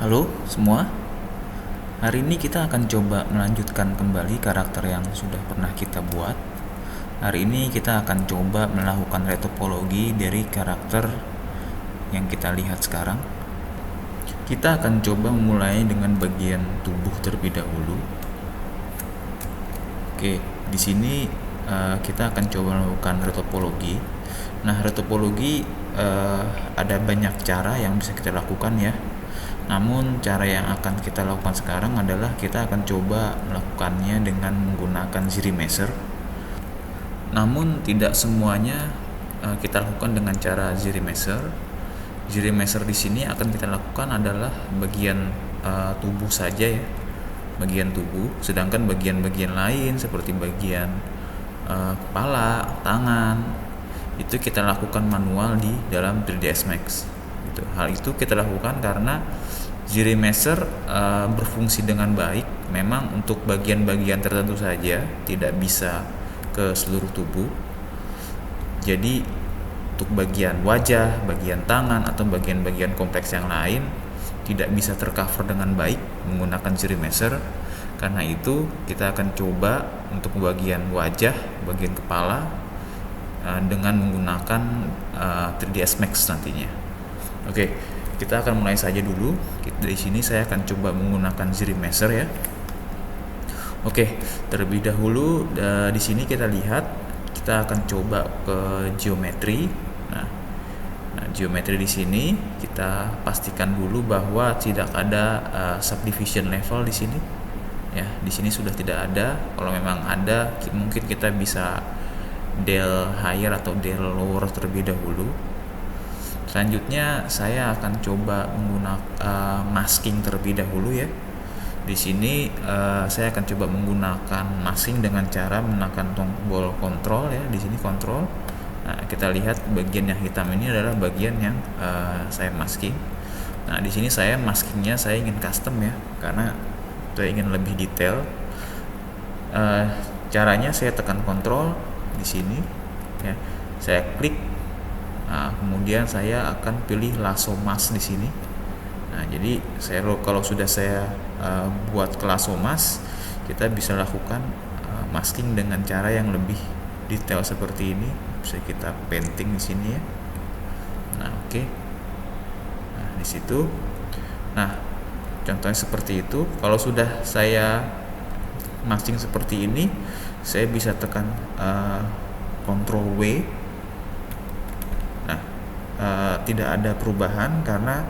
Halo semua, hari ini kita akan coba melanjutkan kembali karakter yang sudah pernah kita buat. Hari ini kita akan coba melakukan retopologi dari karakter yang kita lihat sekarang. Kita akan coba memulai dengan bagian tubuh terlebih dahulu. Oke, di sini kita akan coba melakukan retopologi. Nah, retopologi ada banyak cara yang bisa kita lakukan ya. Namun cara yang akan kita lakukan sekarang adalah kita akan coba melakukannya dengan menggunakan ZRemesher. Namun tidak semuanya kita lakukan dengan cara ZRemesher. ZRemesher di sini akan kita lakukan adalah bagian tubuh saja ya, bagian tubuh. Sedangkan bagian-bagian lain seperti bagian kepala, tangan, itu kita lakukan manual di dalam 3ds Max. Gitu. Hal itu kita lakukan karena ZRemesher berfungsi dengan baik. Memang untuk bagian-bagian tertentu saja, tidak bisa ke seluruh tubuh. Jadi untuk bagian wajah, bagian tangan, atau bagian-bagian kompleks yang lain tidak bisa tercover dengan baik menggunakan ZRemesher. Karena itu kita akan coba untuk bagian wajah, bagian kepala dengan menggunakan 3ds Max nantinya. Oke, kita akan mulai saja dulu. Dari sini saya akan coba menggunakan ZRemesher ya. Oke, terlebih dahulu di sini kita lihat, kita akan coba ke geometri. Nah, geometri di sini kita pastikan dulu bahwa tidak ada subdivision level di sini. Ya, di sini sudah tidak ada. Kalau memang ada, mungkin kita bisa del higher atau del lower terlebih dahulu. Selanjutnya saya akan coba menggunakan masking terlebih dahulu ya. Di sini saya akan coba menggunakan masking dengan cara menekan tombol kontrol ya. Di sini kontrol. Nah, kita lihat bagian yang hitam ini adalah bagian yang saya masking. Nah, di sini saya maskingnya saya ingin custom ya, karena saya ingin lebih detail. Caranya saya tekan kontrol di sini ya. Saya klik. Nah, kemudian saya akan pilih lasso mask di sini. Nah, jadi kalau sudah saya buat ke lasso mask, kita bisa lakukan masking dengan cara yang lebih detail seperti ini. Bisa kita painting di sini ya. Nah, oke. Nah, di situ. Nah, contohnya seperti itu. Kalau sudah saya masking seperti ini, saya bisa tekan Ctrl W. Tidak ada perubahan karena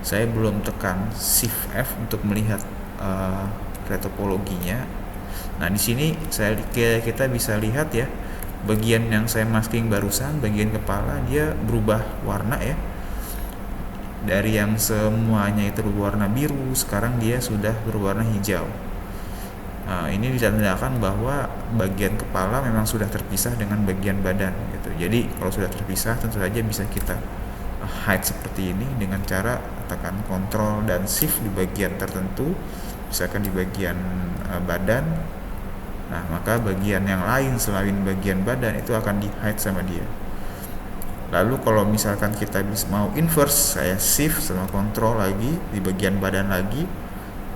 saya belum tekan Shift F untuk melihat retopologinya. Nah, di sini kita bisa lihat ya, bagian yang saya masking barusan, bagian kepala, dia berubah warna ya. Dari yang semuanya itu berwarna biru, sekarang dia sudah berwarna hijau. Ini ditandakan bahwa bagian kepala memang sudah terpisah dengan bagian badan gitu. Jadi kalau sudah terpisah, tentu saja bisa kita hide seperti ini dengan cara tekan Ctrl dan Shift di bagian tertentu, misalkan di bagian badan. Nah, maka bagian yang lain selain bagian badan itu akan di hide sama dia. Lalu kalau misalkan kita mau inverse, saya Shift sama Ctrl lagi di bagian badan lagi,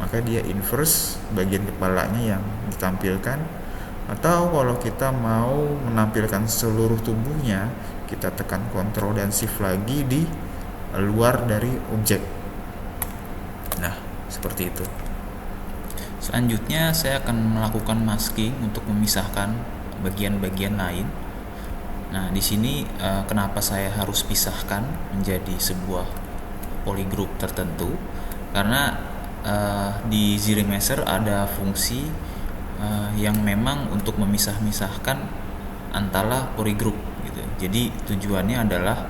maka dia inverse bagian kepalanya yang ditampilkan. Atau kalau kita mau menampilkan seluruh tubuhnya, kita tekan Ctrl dan Shift lagi di luar dari objek. Nah, seperti itu. Selanjutnya saya akan melakukan masking untuk memisahkan bagian-bagian lain. Nah, di sini kenapa saya harus pisahkan menjadi sebuah polygroup tertentu? Karena di ZRemesher ada fungsi yang memang untuk memisah-misahkan antara polygroup gitu. Jadi tujuannya adalah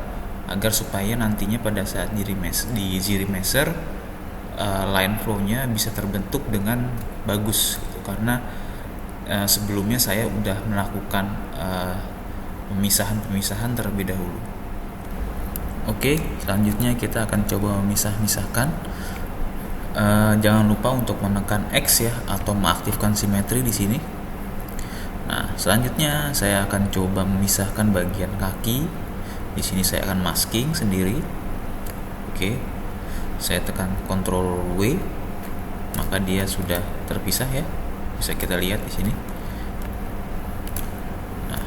agar supaya nantinya pada saat di ZRemesher line flow-nya bisa terbentuk dengan bagus gitu. Karena sebelumnya saya udah melakukan pemisahan terlebih dahulu. Oke, selanjutnya kita akan coba memisah-misahkan. Jangan lupa untuk menekan X ya, atau mengaktifkan simetri di sini. Nah, selanjutnya saya akan coba memisahkan bagian kaki. Di sini saya akan masking sendiri. Oke. saya tekan Ctrl W, maka dia sudah terpisah ya, bisa kita lihat di sini. Nah,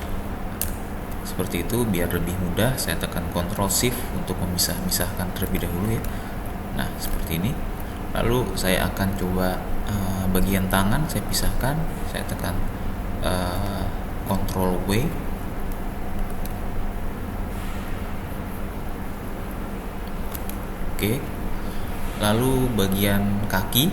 seperti itu. Biar lebih mudah, saya tekan Ctrl Shift untuk memisah-misahkan terlebih dahulu ya. Nah, seperti ini. Lalu saya akan coba bagian tangan saya pisahkan, saya tekan Ctrl W. Oke. Lalu bagian kaki,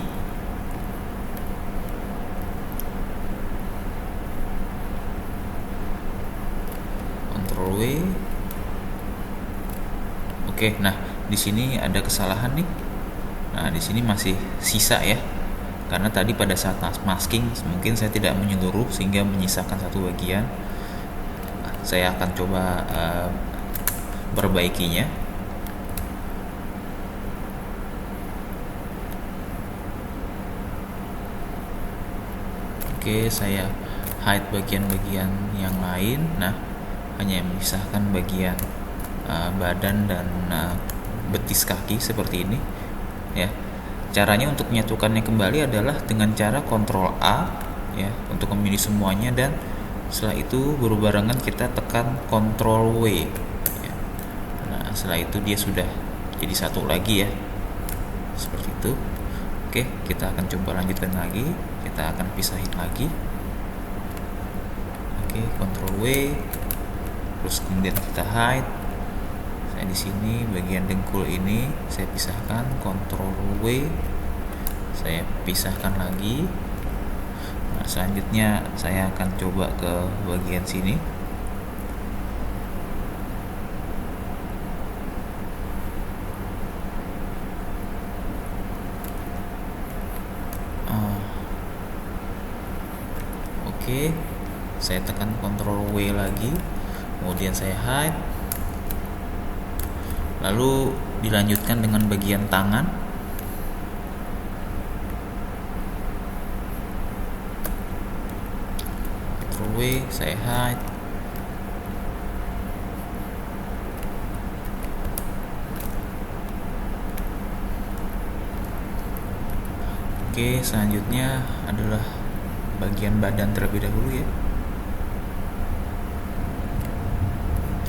Ctrl W. Oke, nah di sini ada kesalahan nih. Nah, di sini masih sisa ya. Karena tadi pada saat masking mungkin saya tidak menyeluruh sehingga menyisakan satu bagian. Saya akan coba perbaikinya. Oke, saya hide bagian-bagian yang lain. Nah, hanya memisahkan bagian badan dan betis kaki seperti ini ya. Caranya untuk menyatukannya kembali adalah dengan cara Ctrl A ya, untuk memilih semuanya, dan setelah itu berbarengan kita tekan Ctrl W ya. Nah, setelah itu dia sudah jadi satu lagi ya, seperti itu. Oke, kita akan coba lanjutkan lagi. Kita akan pisahin lagi. Oke, Ctrl W, terus kemudian kita hide. Saya di sini bagian dengkul ini saya pisahkan, Ctrl W, saya pisahkan lagi. Nah, selanjutnya saya akan coba ke bagian sini. Oke, saya tekan Ctrl W lagi, kemudian saya hide. Lalu dilanjutkan dengan bagian tangan. Ctrl W, saya hide. Oke, selanjutnya adalah bagian badan terlebih dahulu ya.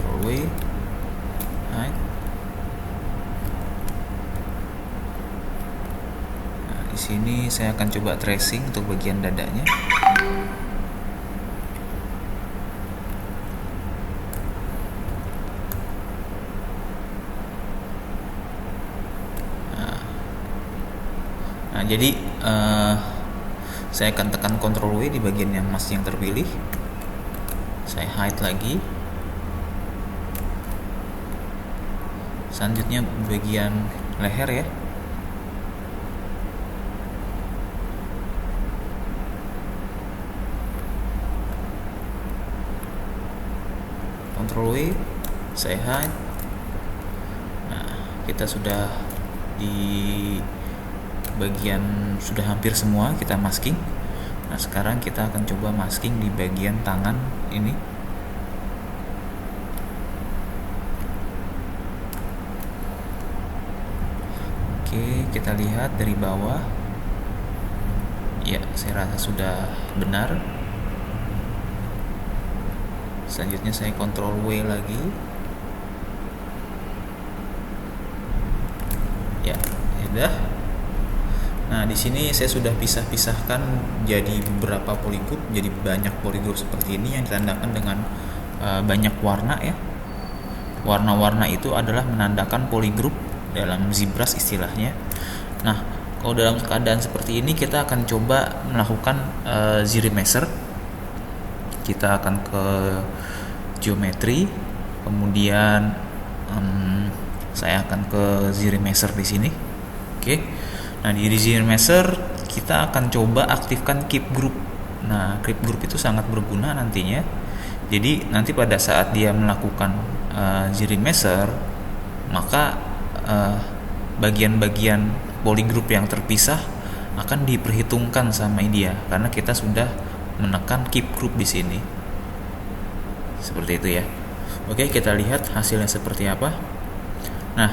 Ctrl W, hide. Nah, di sini saya akan coba tracing untuk bagian dadanya. Nah, jadi saya akan tekan Ctrl W di bagian yang masih yang terpilih. Saya hide lagi. Selanjutnya bagian leher ya. Ctrl W, saya hide. Nah, kita sudah di bagian sudah hampir semua kita masking. Nah, sekarang kita akan coba masking di bagian tangan ini. Oke, kita lihat dari bawah. Ya, saya rasa sudah benar. Selanjutnya saya Ctrl W lagi. Ya, sudah. Nah, di sini saya sudah pisahkan jadi beberapa polygroup, jadi banyak polygroup seperti ini yang ditandakan dengan banyak warna ya. Warna-warna itu adalah menandakan polygroup dalam ZBrush istilahnya. Nah, kalau dalam keadaan seperti ini kita akan coba melakukan ZRemaster. Kita akan ke geometry, kemudian saya akan ke ZRemaster di sini. Oke. Nah, di ZRemaster kita akan coba aktifkan keep group. Nah, keep group itu sangat berguna nantinya. Jadi nanti pada saat dia melakukan ZRemaster, maka bagian-bagian polygroup yang terpisah akan diperhitungkan sama dia karena kita sudah menekan keep group di sini. Seperti itu ya. Oke, kita lihat hasilnya seperti apa. Nah,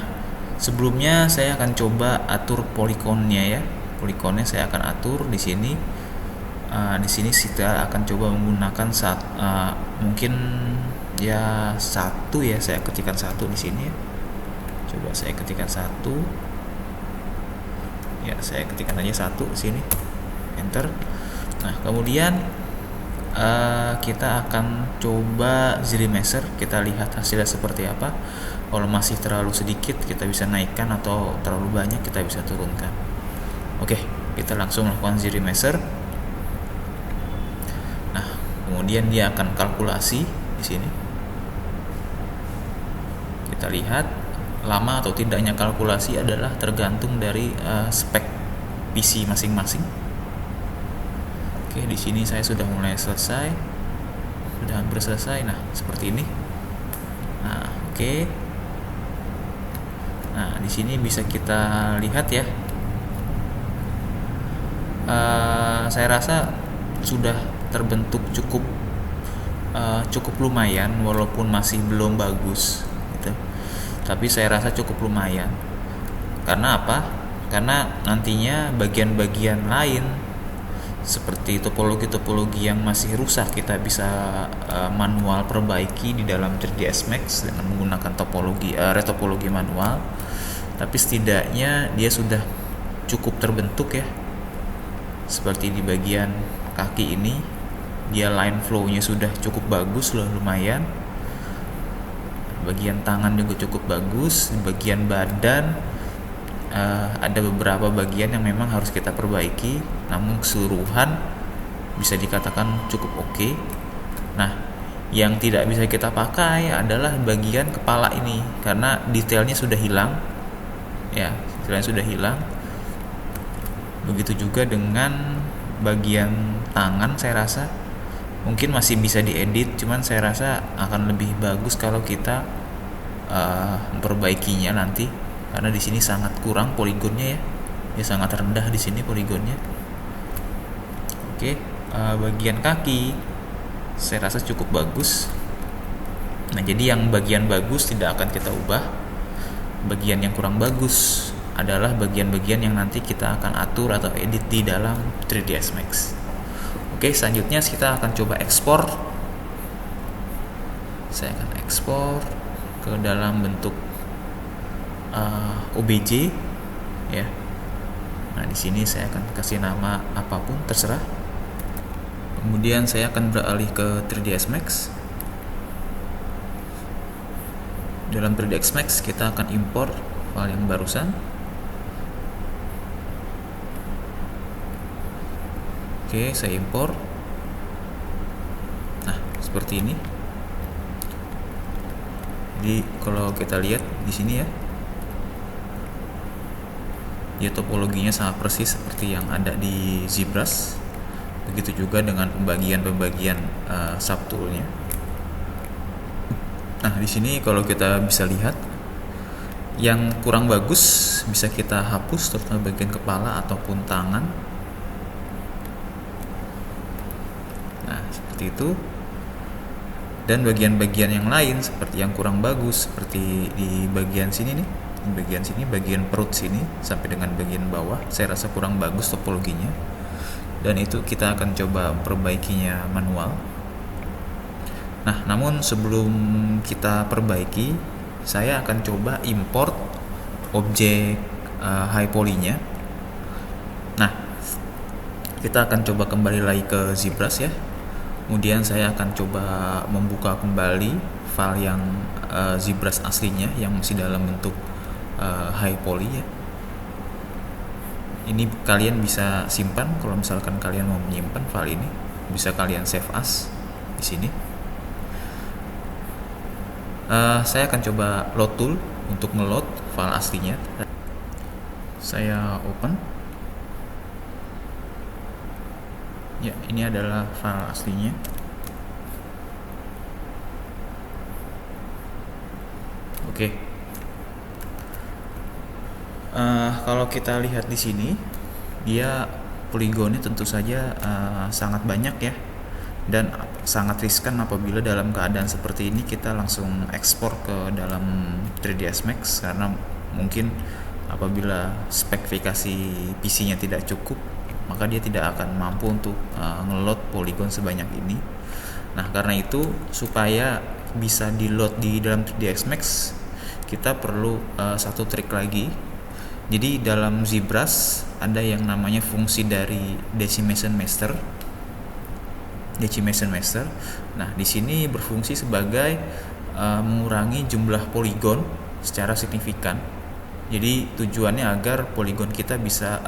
Sebelumnya saya akan coba atur poligonnya ya. Poligonnya saya akan atur di sini. Di sini kita akan coba menggunakan mungkin ya satu ya, saya ketikkan satu di sini ya. Coba saya ketikkan satu. Ya, saya ketikkan aja satu di sini. Enter. Nah, kemudian kita akan coba Z measure, kita lihat hasilnya seperti apa. Kalau masih terlalu sedikit kita bisa naikkan, atau terlalu banyak kita bisa turunkan. Oke, kita langsung lakukan Z measure. Nah, kemudian dia akan kalkulasi di sini. Kita lihat lama atau tidaknya kalkulasi adalah tergantung dari spek PC masing-masing. Oke, di sini saya sudah mulai selesai, sudah hampir selesai. Nah, seperti ini. Nah, oke. Nah, di sini bisa kita lihat ya. Saya rasa sudah terbentuk cukup lumayan, walaupun masih belum bagus gitu. Tapi saya rasa cukup lumayan. Karena apa? Karena nantinya bagian-bagian lain seperti topologi-topologi yang masih rusak kita bisa manual perbaiki di dalam 3ds Max dengan menggunakan retopologi manual. Tapi setidaknya dia sudah cukup terbentuk ya. Seperti di bagian kaki ini, dia line flow-nya sudah cukup bagus loh, lumayan. Bagian tangan juga cukup bagus. Di bagian badan ada beberapa bagian yang memang harus kita perbaiki, namun keseluruhan bisa dikatakan cukup oke. Nah, yang tidak bisa kita pakai adalah bagian kepala ini, karena detailnya sudah hilang ya, detailnya sudah hilang. Begitu juga dengan bagian tangan, saya rasa mungkin masih bisa diedit, cuman saya rasa akan lebih bagus kalau kita memperbaikinya nanti, karena di sini sangat kurang poligonnya ya. Dia sangat rendah di sini poligonnya. Oke, bagian kaki saya rasa cukup bagus. Nah, jadi yang bagian bagus tidak akan kita ubah. Bagian yang kurang bagus adalah bagian-bagian yang nanti kita akan atur atau edit di dalam 3ds Max. Oke, selanjutnya kita akan coba ekspor. Saya akan ekspor ke dalam bentuk OBJ ya. Nah, di sini saya akan kasih nama apapun terserah. Kemudian saya akan beralih ke 3ds Max. Dalam 3ds Max kita akan import file yang barusan. Oke, saya impor. Nah, seperti ini. Jadi kalau kita lihat di sini ya, dia topologinya sangat persis seperti yang ada di ZBrush. Begitu juga dengan pembagian subtoolnya. Nah, di sini kalau kita bisa lihat yang kurang bagus bisa kita hapus, terutama bagian kepala ataupun tangan. Nah, seperti itu. Dan bagian-bagian yang lain seperti yang kurang bagus, seperti di bagian sini nih, di bagian sini, bagian perut sini sampai dengan bagian bawah, saya rasa kurang bagus topologinya. Dan itu kita akan coba perbaikinya manual. Nah, namun sebelum kita perbaiki, saya akan coba import objek high poly-nya. Nah, kita akan coba kembali lagi ke ZBrush ya. Kemudian saya akan coba membuka kembali file yang ZBrush aslinya yang masih dalam bentuk high poly ya. Ini kalian bisa simpan kalau misalkan kalian mau menyimpan file ini, bisa kalian save as di sini. Saya akan coba load tool untuk ngeload file aslinya. Saya open. Ya, ini adalah file aslinya. Oke. Kalau kita lihat di sini, dia poligonnya tentu saja sangat banyak ya, dan sangat riskan apabila dalam keadaan seperti ini kita langsung ekspor ke dalam 3ds Max, karena Mungkin apabila spesifikasi PC-nya tidak cukup, maka dia tidak akan mampu untuk nge-load poligon sebanyak ini. Nah, karena itu supaya bisa di-load di dalam 3ds Max, kita perlu satu trik lagi. Jadi dalam ZBrush ada yang namanya fungsi dari Decimation Master. Nah, di sini berfungsi sebagai mengurangi jumlah poligon secara signifikan. Jadi tujuannya agar poligon kita bisa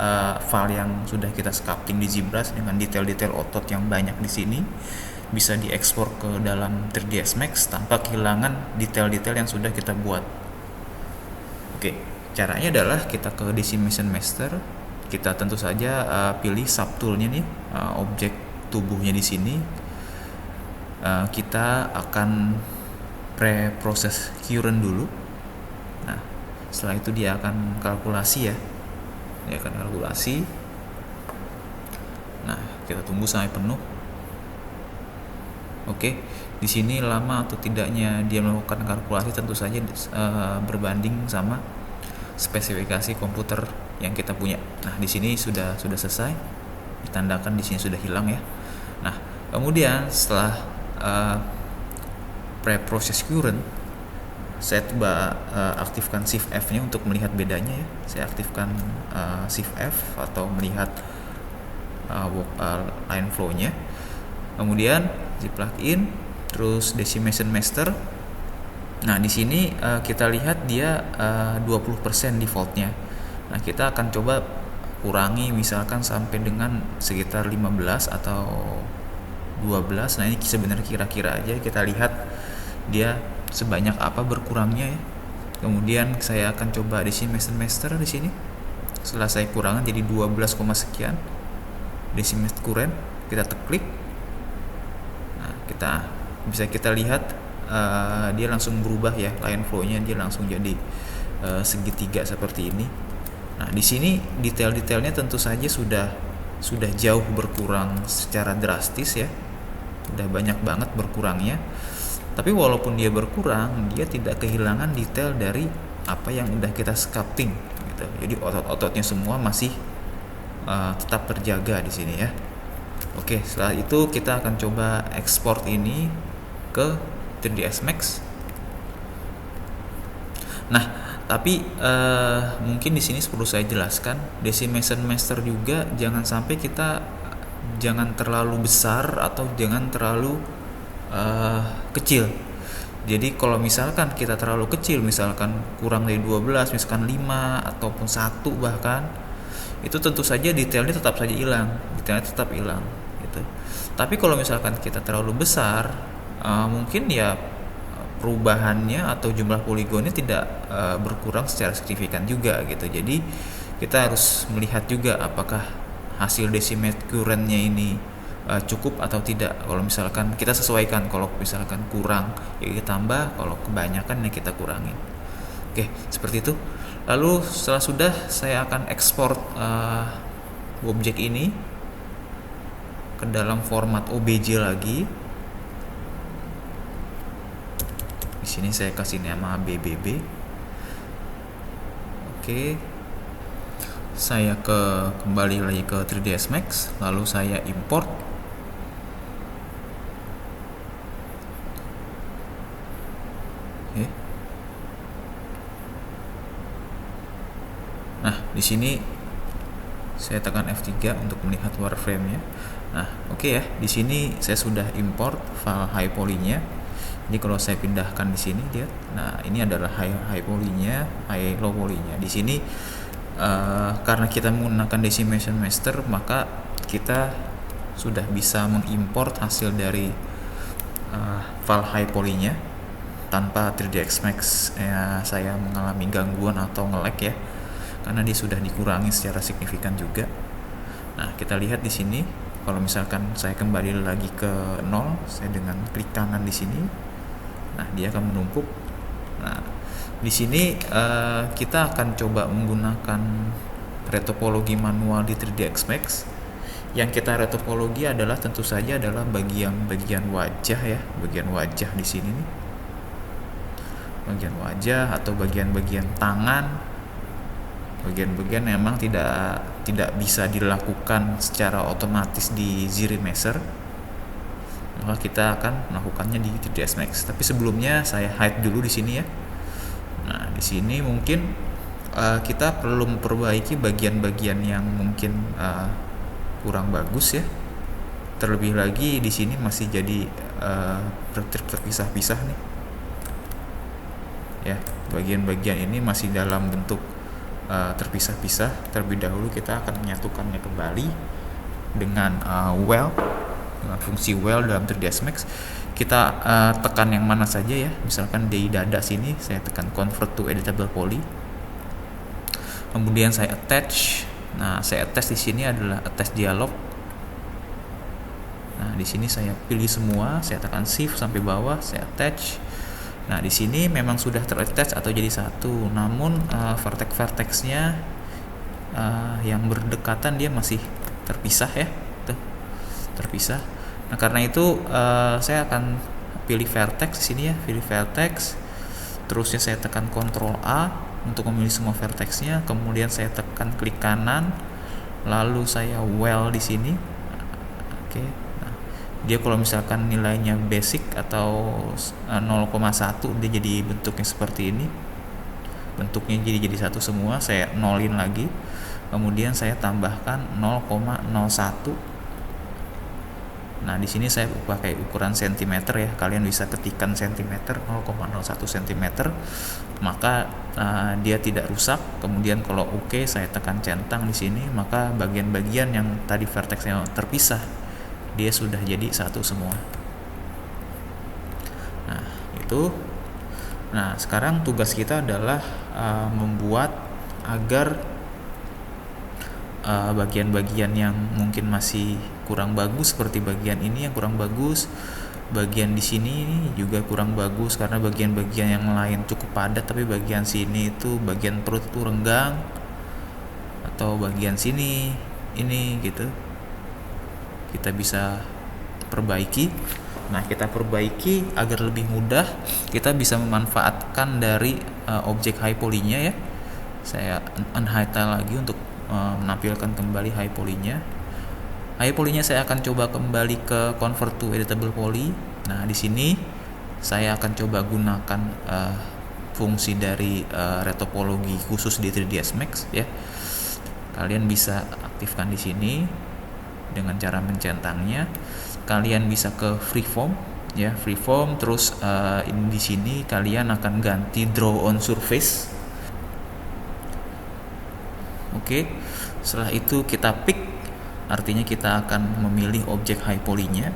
file yang sudah kita sculpting di ZBrush dengan detail-detail otot yang banyak di sini bisa diekspor ke dalam 3ds Max tanpa kehilangan detail-detail yang sudah kita buat. Oke, caranya adalah kita ke Decimation Master, kita tentu saja pilih subtoolnya nih, objek tubuhnya di sini. Kita akan pre-process current dulu. Nah, setelah itu dia akan kalkulasi ya. Nah, kita tunggu sampai penuh. Oke, di sini lama atau tidaknya dia melakukan kalkulasi tentu saja berbanding sama spesifikasi komputer yang kita punya. Nah, di sini sudah selesai. Ditandakan di sini sudah hilang ya. Nah, kemudian setelah pre-process current, saya coba aktifkan Shift F-nya untuk melihat bedanya ya. Saya aktifkan Shift F atau melihat line flow-nya. Kemudian di plugin, terus Decimation Master. Nah, di sini kita lihat dia 20% defaultnya. Nah, kita akan coba kurangi misalkan sampai dengan sekitar 15 atau 12. Nah, ini sebenarnya kira-kira aja, kita lihat dia sebanyak apa berkurangnya ya. Kemudian saya akan coba Decimation Master di sini. Setelah saya kurangkan jadi 12, sekian. Decimate current, kita klik. Nah, kita lihat dia langsung berubah ya, line flow-nya dia langsung jadi segitiga seperti ini. Nah, di sini detail-detailnya tentu saja sudah jauh berkurang secara drastis ya. Udah banyak banget berkurangnya. Tapi walaupun dia berkurang, dia tidak kehilangan detail dari apa yang udah kita sculpting gitu. Jadi otot-ototnya semua masih tetap terjaga di sini ya. Oke, setelah itu kita akan coba ekspor ini ke 3ds Max. Nah, tapi mungkin di sini perlu saya jelaskan, Decimation Master juga jangan sampai kita jangan terlalu besar atau jangan terlalu kecil. Jadi kalau misalkan kita terlalu kecil, misalkan kurang dari 12, misalkan 5 ataupun 1 bahkan, itu tentu saja detailnya tetap hilang gitu. Tapi kalau misalkan kita terlalu besar, mungkin ya perubahannya atau jumlah poligonnya tidak berkurang secara signifikan juga gitu. Jadi kita harus melihat juga apakah hasil decimate current-nya ini cukup atau tidak. Kalau misalkan kita sesuaikan, kalau misalkan kurang ya kita tambah, kalau kebanyakan ya kita kurangin. Oke, seperti itu. Lalu setelah sudah, saya akan ekspor objek ini ke dalam format OBJ lagi. Di sini saya kasih nama BBB. Oke. Saya kembali lagi ke 3ds Max, lalu saya import. Oke. Nah, di sini saya tekan F3 untuk melihat wireframe-nya. Nah, oke ya. Di sini saya sudah import file high poly-nya. Jadi kalau saya pindahkan di sini lihat. Nah, ini adalah high poly-nya, high low poly-nya. Di sini karena kita menggunakan Decimation Master, maka kita sudah bisa mengimport hasil dari file high poly-nya tanpa 3ds Max saya mengalami gangguan atau nge-lag ya, karena dia sudah dikurangi secara signifikan juga. Nah, kita lihat di sini kalau misalkan saya kembali lagi ke 0, saya dengan klik kanan di sini, nah dia akan menumpuk. Nah, di sini kita akan coba menggunakan retopologi manual di 3ds Max. Yang kita retopologi adalah tentu saja adalah bagian wajah ya, bagian wajah di sini nih. Bagian wajah atau bagian-bagian tangan bagian-bagian memang tidak bisa dilakukan secara otomatis di ZRemesser, maka kita akan melakukannya di 3ds Max. Tapi sebelumnya saya hide dulu di sini ya. Nah, di sini mungkin kita perlu memperbaiki bagian-bagian yang mungkin kurang bagus ya. Terlebih lagi di sini masih jadi terpisah-pisah nih. Ya, bagian-bagian ini masih dalam bentuk terpisah-pisah. Terlebih dahulu kita akan menyatukannya kembali dengan dengan fungsi well dalam 3ds Max. Kita tekan yang mana saja ya, misalkan di dada sini saya tekan convert to editable poly, kemudian saya attach. Nah, saya attach di sini adalah attach dialog. Nah, di sini saya pilih semua, saya tekan shift sampai bawah, saya attach. Nah, di sini memang sudah ter-attach atau jadi satu, namun vertex-vertexnya yang berdekatan dia masih terpisah ya, tuh, terpisah. Nah, karena itu saya akan pilih vertex di sini ya, pilih vertex. Terusnya saya tekan Ctrl A untuk memilih semua vertexnya, kemudian saya tekan klik kanan, lalu saya well di sini. Oke. Dia kalau misalkan nilainya basic atau 0,1, dia jadi bentuknya seperti ini, bentuknya jadi satu semua. Saya nolin lagi, kemudian saya tambahkan 0,01. Nah, di sini saya pakai ukuran cm ya, kalian bisa ketikkan cm, 0,01 cm, maka dia tidak rusak. Kemudian kalau oke, saya tekan centang di sini, maka bagian-bagian yang tadi vertexnya terpisah dia sudah jadi satu semua. Nah, itu. Nah, sekarang tugas kita adalah membuat agar bagian-bagian yang mungkin masih kurang bagus, seperti bagian ini yang kurang bagus, bagian di sini juga kurang bagus karena bagian-bagian yang lain cukup padat, tapi bagian sini itu bagian perut itu renggang, atau bagian sini ini gitu, kita bisa perbaiki. Nah, kita perbaiki agar lebih mudah. Kita bisa memanfaatkan dari objek high poly-nya ya. Saya unhighlight lagi untuk menampilkan kembali high poly-nya. High poly-nya saya akan coba kembali ke convert to editable poly. Nah, di sini saya akan coba gunakan fungsi dari retopologi khusus di 3ds Max ya. Kalian bisa aktifkan di sini dengan cara mencentangnya. Kalian bisa ke freeform ya, freeform. Terus di sini kalian akan ganti draw on surface. Oke. Setelah itu kita pick, artinya kita akan memilih objek high poly-nya.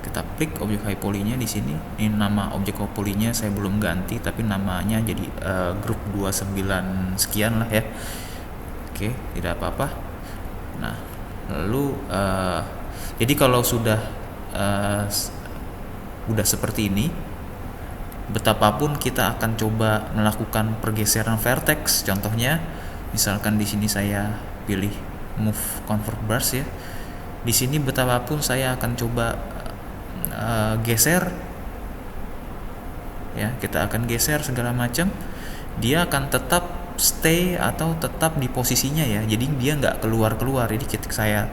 Kita pick objek high poly-nya di sini. Ini nama objek high poly-nya saya belum ganti, tapi namanya jadi grup 29 sekian lah ya. Oke, tidak apa-apa. Nah, lalu jadi kalau sudah seperti ini, betapapun kita akan coba melakukan pergeseran vertex. Contohnya, misalkan di sini saya pilih move convert bars ya. Di sini betapapun saya akan coba geser ya, kita akan geser segala macam, dia akan tetap stay atau tetap di posisinya ya. Jadi dia nggak keluar. Jadi ketika saya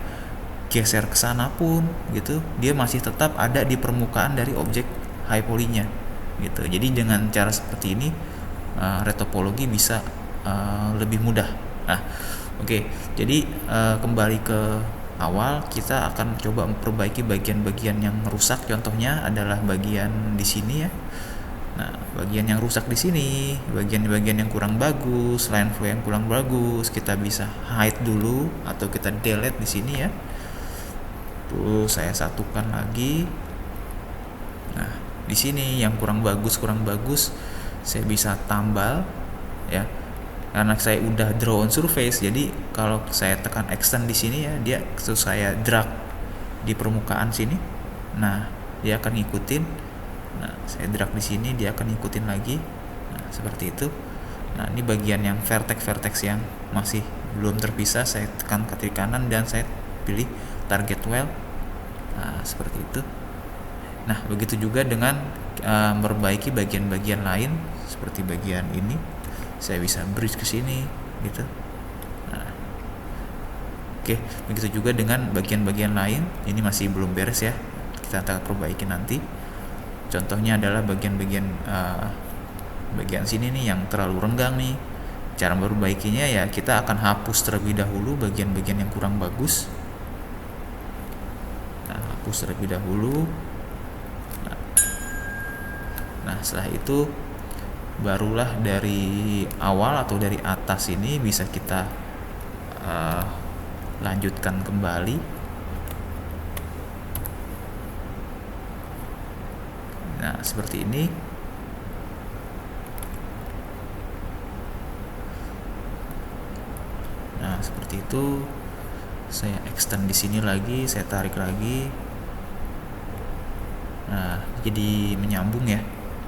geser ke sana pun gitu, dia masih tetap ada di permukaan dari objek high poly-nya gitu. Jadi dengan cara seperti ini retopologi bisa lebih mudah. Nah, oke. Jadi kembali ke awal, kita akan coba memperbaiki bagian-bagian yang rusak. Contohnya adalah bagian di sini ya. Nah, bagian yang rusak di sini, bagian-bagian yang kurang bagus, line flow yang kurang bagus, kita bisa hide dulu atau kita delete di sini ya. Terus saya satukan lagi. Nah, di sini yang kurang bagus saya bisa tambal ya. Karena saya udah draw on surface, jadi kalau saya tekan extend di sini ya, dia terus saya drag di permukaan sini. Nah, dia akan ngikutin. Nah, saya drag di sini, dia akan ngikutin lagi. Nah, seperti itu. Nah, ini bagian yang vertex yang masih belum terpisah, saya tekan ke kiri kanan dan saya pilih target well. Nah, seperti itu. Nah, begitu juga dengan memperbaiki bagian-bagian lain seperti bagian ini. saya bisa bridge ke sini gitu. Nah, oke, begitu juga dengan bagian-bagian lain. Ini masih belum beres ya, kita akan perbaiki nanti. Contohnya adalah bagian-bagian bagian sini nih yang terlalu renggang nih. Cara memperbaikinya ya kita akan hapus terlebih dahulu bagian-bagian yang kurang bagus. Nah, hapus terlebih dahulu. Nah, setelah itu barulah dari awal atau dari atas ini bisa kita lanjutkan kembali. Nah, seperti ini. Nah, seperti itu. Saya extend di sini lagi, saya tarik lagi. Nah, jadi menyambung ya.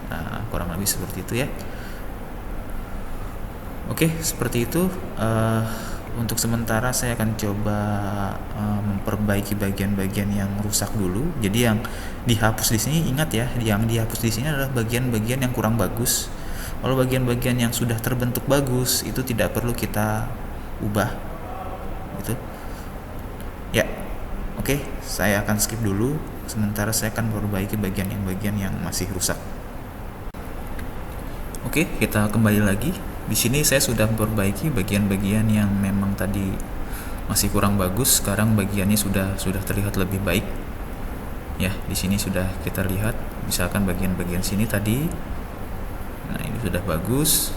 Nah, kurang lebih seperti itu ya. Oke, seperti itu. Untuk sementara saya akan coba memperbaiki bagian-bagian yang rusak dulu. Jadi yang dihapus di sini, ingat ya, yang dihapus di sini adalah bagian-bagian yang kurang bagus. Kalau bagian-bagian yang sudah terbentuk bagus itu tidak perlu kita ubah, gitu. Ya, oke, saya akan skip dulu. Sementara saya akan memperbaiki bagian yang masih rusak. Oke, kita kembali lagi. Di sini saya sudah memperbaiki bagian-bagian yang memang tadi masih kurang bagus. Sekarang bagiannya sudah terlihat lebih baik. Ya, di sini sudah kita lihat. Misalkan bagian-bagian sini tadi. Nah, ini sudah bagus.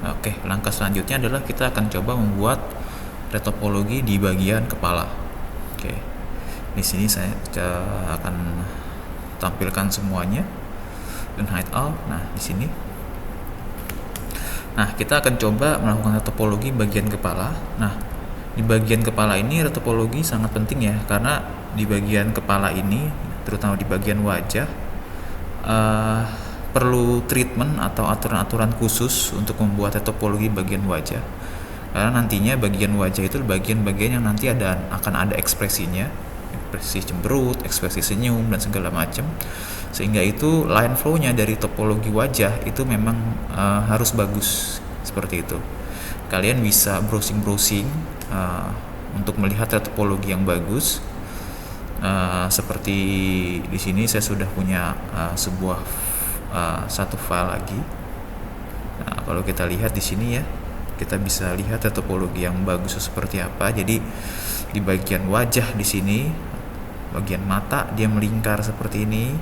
Oke, langkah selanjutnya adalah kita akan coba membuat retopologi di bagian kepala. Oke. Di sini saya akan tampilkan semuanya dan hide all. Nah, di sini. Nah, kita akan coba melakukan retopologi bagian kepala. Nah, di bagian kepala ini retopologi sangat penting ya, karena di bagian kepala ini, terutama di bagian wajah, perlu treatment atau aturan-aturan khusus untuk membuat retopologi bagian wajah. Karena nantinya bagian wajah itu bagian-bagian yang nanti akan ada ekspresinya, ekspresi cemberut, ekspresi senyum dan segala macam. Sehingga itu line flow-nya dari topologi wajah itu memang harus bagus seperti itu. Kalian bisa browsing untuk melihat topologi yang bagus. Seperti di sini saya sudah punya satu file lagi. Nah, kalau kita lihat di sini ya, kita bisa lihat topologi yang bagus seperti apa. Jadi di bagian wajah di sini, bagian mata dia melingkar seperti ini,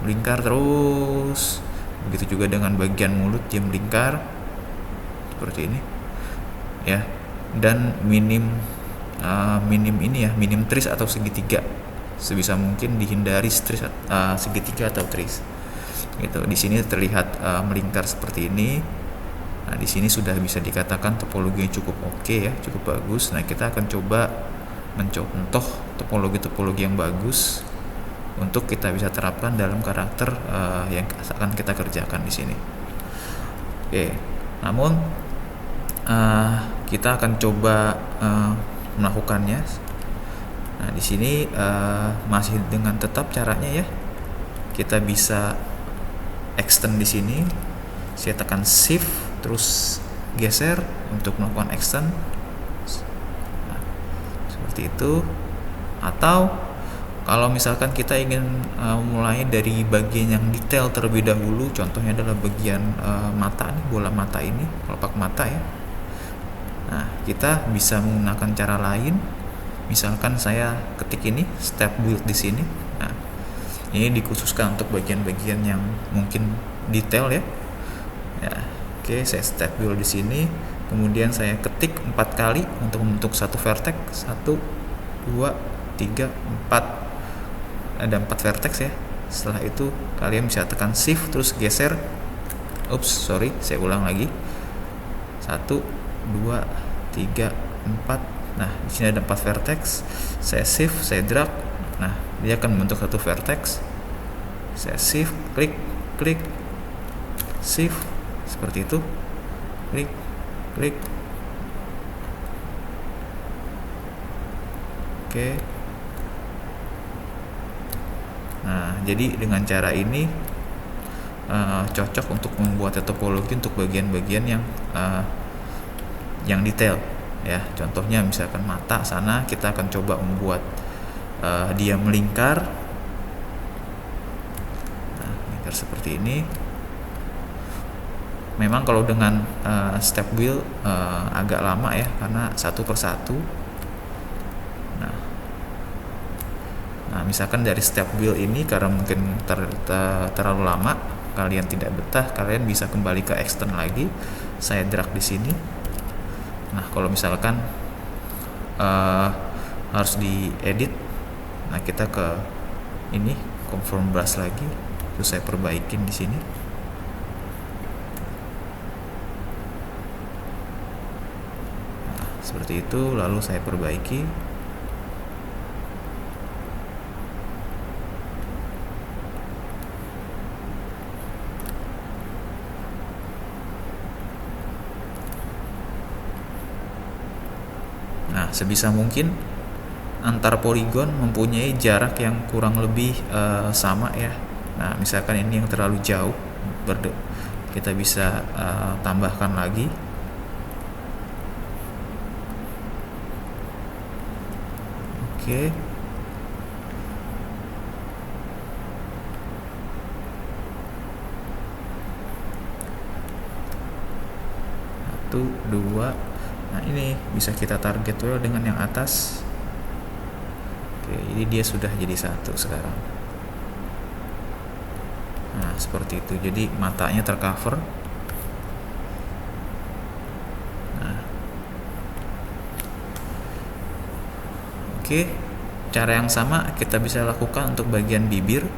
melingkar terus. Begitu juga dengan bagian mulut, dia melingkar seperti ini ya. Dan minim ini ya, minim tris atau segitiga. Sebisa mungkin dihindari segitiga atau tris gitu. Di sini terlihat melingkar seperti ini. Nah, di sini sudah bisa dikatakan topologinya cukup oke ya, cukup bagus. Nah, kita akan coba mencontoh topologi yang bagus untuk kita bisa terapkan dalam karakter yang akan kita kerjakan di sini. Oke, namun kita akan coba melakukannya. Nah, di sini masih dengan tetap caranya ya. Kita bisa extend di sini. Saya tekan shift terus geser untuk melakukan extend. Nah, seperti itu. Atau kalau misalkan kita ingin mulai dari bagian yang detail terlebih dahulu, contohnya adalah bagian mata nih, bola mata ini, kelopak mata ya. Nah, kita bisa menggunakan cara lain. Misalkan saya ketik ini step build di sini. Nah, ini dikhususkan untuk bagian-bagian yang mungkin detail ya. Ya, oke, saya step build di sini. Kemudian saya ketik 4 kali untuk membentuk satu vertex. 1, 2, 3, 4. Ada 4 vertex ya. Setelah itu kalian bisa tekan shift terus geser. Saya ulang lagi. 1, 2, 3, 4. Nah, di sini ada 4 vertex. Saya shift, saya drag. Nah, dia akan membentuk satu vertex. Saya shift, klik, shift seperti itu. Klik. Oke. Nah, jadi dengan cara ini cocok untuk membuat topologi untuk bagian-bagian yang detail ya. Contohnya misalkan mata sana, kita akan coba membuat dia melingkar. Nah, melingkar seperti ini. Memang kalau dengan step wheel agak lama ya, karena satu persatu. Nah, misalkan dari step wheel ini karena mungkin terlalu lama, kalian tidak betah, kalian bisa kembali ke extend lagi. Saya drag di sini. Nah, kalau misalkan harus diedit, nah kita ke ini confirm brush lagi, terus saya perbaikin di sini. Nah, seperti itu, lalu saya perbaiki. Nah, sebisa mungkin antar poligon mempunyai jarak yang kurang lebih sama ya. Nah, misalkan ini yang terlalu jauh, kita bisa tambahkan lagi. Oke. Satu, dua. Nah, ini bisa kita target well dengan yang atas. Oke, ini dia sudah jadi satu sekarang. Nah, seperti itu. Jadi matanya tercover. Nah. Oke, cara yang sama kita bisa lakukan untuk bagian bibir.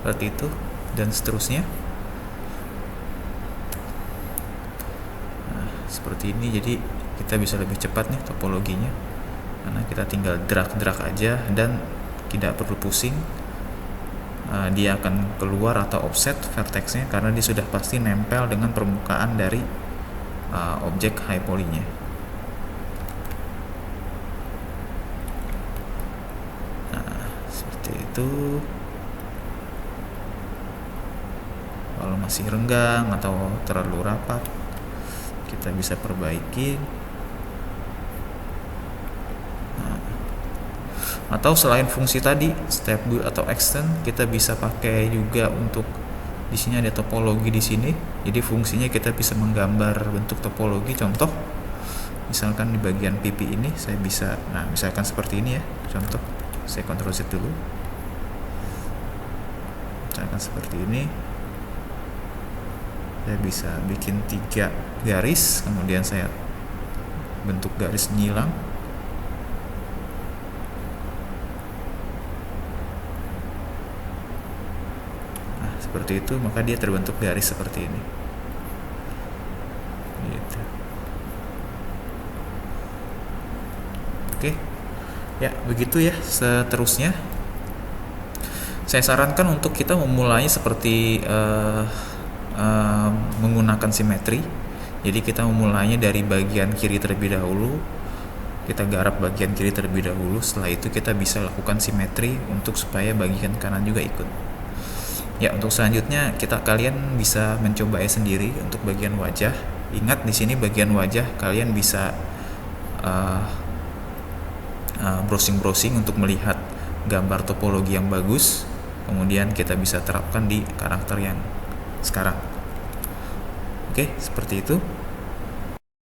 Seperti itu dan seterusnya. Nah, seperti ini, jadi kita bisa lebih cepat nih topologinya karena kita tinggal drag aja dan tidak perlu pusing. Dia akan keluar atau offset vertexnya karena dia sudah pasti nempel dengan permukaan dari objek high poly-nya. Nah, seperti itu. Kalau masih renggang atau terlalu rapat, kita bisa perbaiki. Nah, atau selain fungsi tadi step wheel atau extend, kita bisa pakai juga untuk di sini ada topologi di sini. Jadi fungsinya kita bisa menggambar bentuk topologi. Contoh, misalkan di bagian pipi ini saya bisa, nah misalkan seperti ini ya. Contoh, saya Ctrl Z dulu. Misalkan seperti ini. Saya bisa bikin 3 garis, kemudian saya bentuk garis nyilang. Nah, seperti itu, maka dia terbentuk garis seperti ini. Gitu. Oke, ya begitu ya. Seterusnya, saya sarankan untuk kita memulai seperti menggunakan simetri. Jadi kita memulainya dari bagian kiri terlebih dahulu, kita garap bagian kiri terlebih dahulu. Setelah itu kita bisa lakukan simetri untuk supaya bagian kanan juga ikut. Ya, untuk selanjutnya kalian bisa mencobanya sendiri untuk bagian wajah. Ingat di sini bagian wajah kalian bisa browsing untuk melihat gambar topologi yang bagus. Kemudian kita bisa terapkan di karakter yang sekarang. Oke, seperti itu.